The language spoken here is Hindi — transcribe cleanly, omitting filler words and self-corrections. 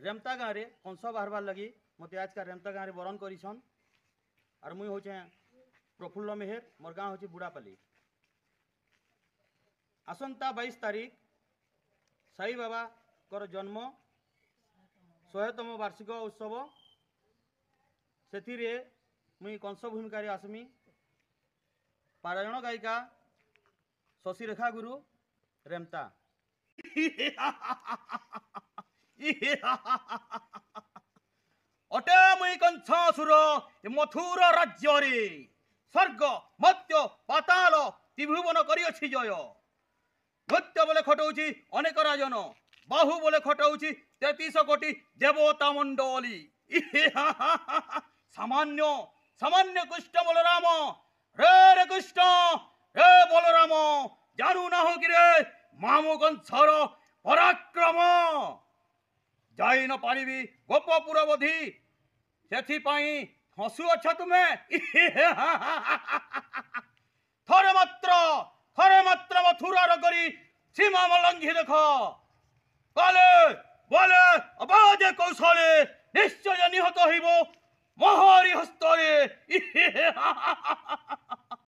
रेमता गाँव में कंस बाहर लगी मत आज का रेमता गाँव में बरण करछन और मुई हूँ प्रफुल्ल मेहर मोर गाँव हूँ बुढ़ापाली। आसंता 22 तारीख साई बाबा कर जन्म 100तम वार्षिक उत्सव से मुई कंस भूमिका आसमी। पारायण गायिका शशिरेखा गुरु रेमता। अटे मुई कंसासुर मथुर राज्य रे स्वर्ग मत्य पाताल त्रिभुवन करिअछि जय। नृत्य बोले खटाऊँची अनेक राजन, बाहु बोले खटाऊँची 33 कोटी देवता मंडली। सामान्य सामान्य कृष्ण बलराम रे कृष्ण रे बलराम जानू ना हो कि रे मामु कंसर पराक्रम जाई न पारिबी गोपपुर बधी से हसु अच्छा तुम्हें। थरे मात्र मथुरार करी सीमा मलंघी देख काले बोले अबाज कौशले निश्चय निहत हईब महारी हस्तरे।